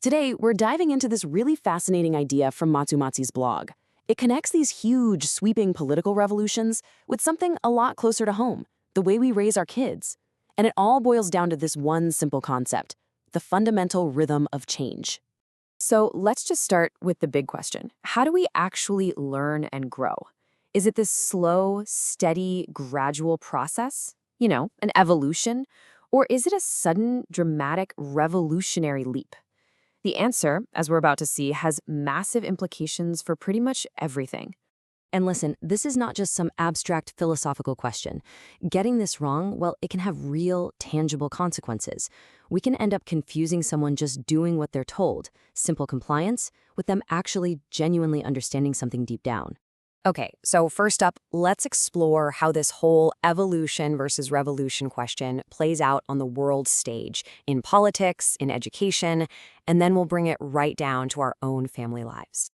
Today, we're diving into this really fascinating idea from Matsumatsi's blog. It connects these huge, sweeping political revolutions with something a lot closer to home, the way we raise our kids. And it all boils down to this one simple concept, the fundamental rhythm of change. So let's just start with the big question. How do we actually learn and grow? Is it this slow, steady, gradual process? An evolution? Or is it a sudden, dramatic, revolutionary leap? The answer, as we're about to see, has massive implications for pretty much everything. And listen, this is not just some abstract philosophical question. Getting this wrong, well, it can have real, tangible consequences. We can end up confusing someone just doing what they're told, simple compliance, with them actually genuinely understanding something deep down. Okay, so first up, let's explore how this whole evolution versus revolution question plays out on the world stage, in politics, in education, and then we'll bring it right down to our own family lives.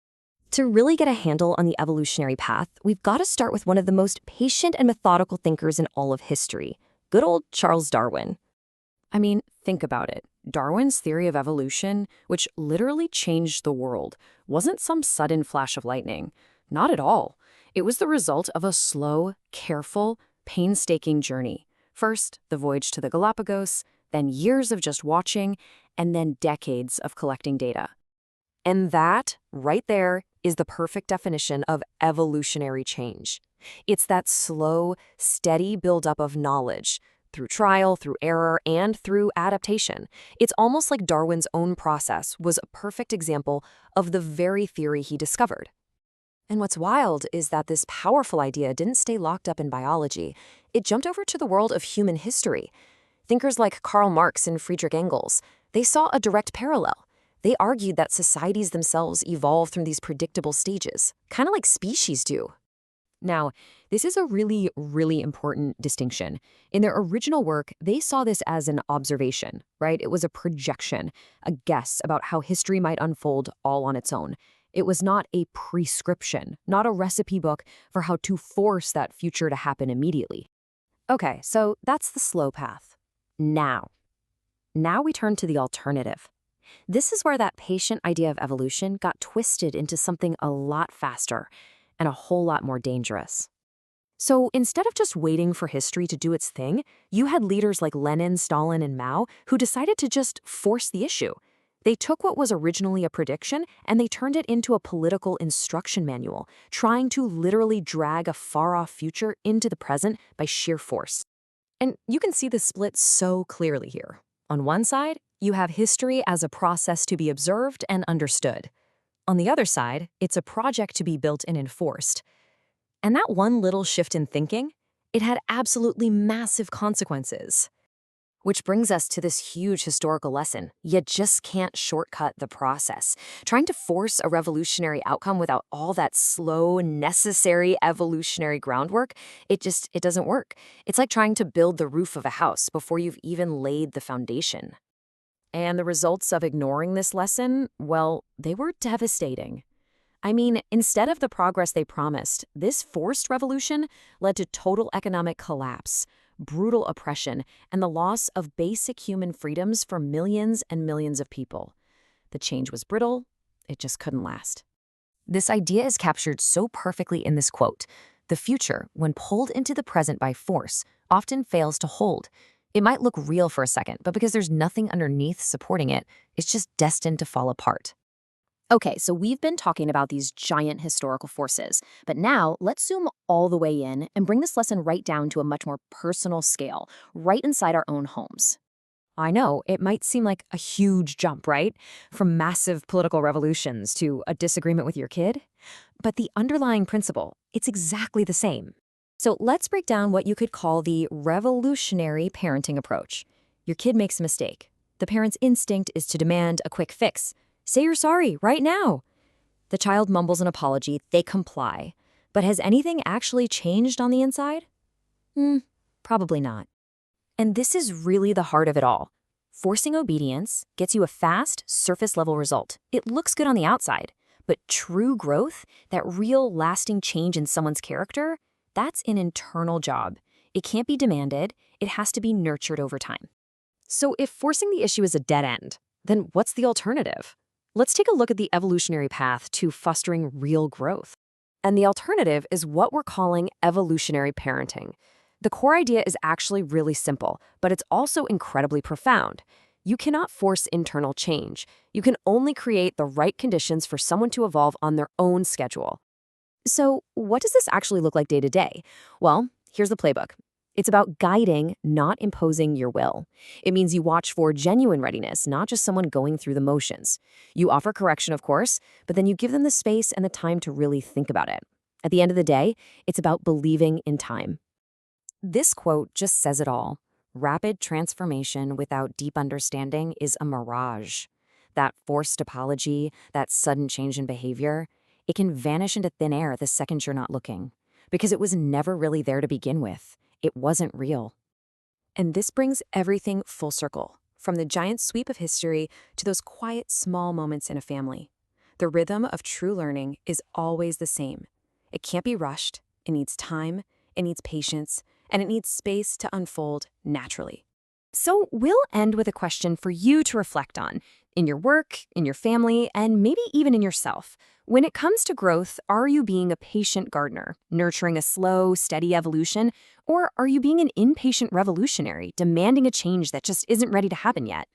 To really get a handle on the evolutionary path, we've got to start with one of the most patient and methodical thinkers in all of history, good old Charles Darwin. I mean, think about it. Darwin's theory of evolution, which literally changed the world, wasn't some sudden flash of lightning. Not at all. It was the result of a slow, careful, painstaking journey. First, the voyage to the Galapagos, then years of just watching, and then decades of collecting data. And that, right there, is the perfect definition of evolutionary change. It's that slow, steady buildup of knowledge, through trial, through error, and through adaptation. It's almost like Darwin's own process was a perfect example of the very theory he discovered. And what's wild is that this powerful idea didn't stay locked up in biology. It jumped over to the world of human history. Thinkers like Karl Marx and Friedrich Engels, they saw a direct parallel. They argued that societies themselves evolve through these predictable stages, kind of like species do. Now, this is a really, really important distinction. In their original work, they saw this as an observation, right? It was a projection, a guess about how history might unfold all on its own. It was not a prescription, not a recipe book for how to force that future to happen immediately. Okay, so that's the slow path. Now we turn to the alternative. This is where that patient idea of evolution got twisted into something a lot faster and a whole lot more dangerous. So instead of just waiting for history to do its thing, you had leaders like Lenin, Stalin, and Mao who decided to just force the issue. They took what was originally a prediction and they turned it into a political instruction manual, trying to literally drag a far-off future into the present by sheer force. And you can see the split so clearly here. On one side, you have history as a process to be observed and understood. On the other side, it's a project to be built and enforced. And that one little shift in thinking, it had absolutely massive consequences. Which brings us to this huge historical lesson. You just can't shortcut the process. Trying to force a revolutionary outcome without all that slow, necessary evolutionary groundwork, it doesn't work. It's like trying to build the roof of a house before you've even laid the foundation. And the results of ignoring this lesson, well, they were devastating. I mean, instead of the progress they promised, this forced revolution led to total economic collapse, brutal oppression, and the loss of basic human freedoms for millions and millions of people. The change was brittle. It just couldn't last. This idea is captured so perfectly in this quote. The future, when pulled into the present by force, often fails to hold. It might look real for a second, but because there's nothing underneath supporting it, it's just destined to fall apart. Okay, so we've been talking about these giant historical forces, but now let's zoom all the way in and bring this lesson right down to a much more personal scale, right inside our own homes. I know, it might seem like a huge jump, right? From massive political revolutions to a disagreement with your kid. But the underlying principle, it's exactly the same. So let's break down what you could call the revolutionary parenting approach. Your kid makes a mistake. The parent's instinct is to demand a quick fix. Say you're sorry right now. The child mumbles an apology, they comply. But has anything actually changed on the inside? Probably not. And this is really the heart of it all. Forcing obedience gets you a fast, surface-level result. It looks good on the outside. But true growth, that real lasting change in someone's character, that's an internal job. It can't be demanded. It has to be nurtured over time. So if forcing the issue is a dead end, Then what's the alternative? Let's take a look at the evolutionary path to fostering real growth. And the alternative is what we're calling evolutionary parenting. The core idea is actually really simple, but it's also incredibly profound. You cannot force internal change. You can only create the right conditions for someone to evolve on their own schedule. So, what does this actually look like day to day? Well, here's the playbook. It's about guiding, not imposing your will. It means you watch for genuine readiness, not just someone going through the motions. You offer correction, of course, but then you give them the space and the time to really think about it. At the end of the day, it's about believing in time. This quote just says it all. Rapid transformation without deep understanding is a mirage. That forced apology, that sudden change in behavior, it can vanish into thin air the second you're not looking, because it was never really there to begin with. It wasn't real. And this brings everything full circle, from the giant sweep of history to those quiet, small moments in a family. The rhythm of true learning is always the same. It can't be rushed, it needs time, it needs patience, and it needs space to unfold naturally. So we'll end with a question for you to reflect on, in your work, in your family, and maybe even in yourself. When it comes to growth, are you being a patient gardener, nurturing a slow, steady evolution, or are you being an impatient revolutionary, demanding a change that just isn't ready to happen yet?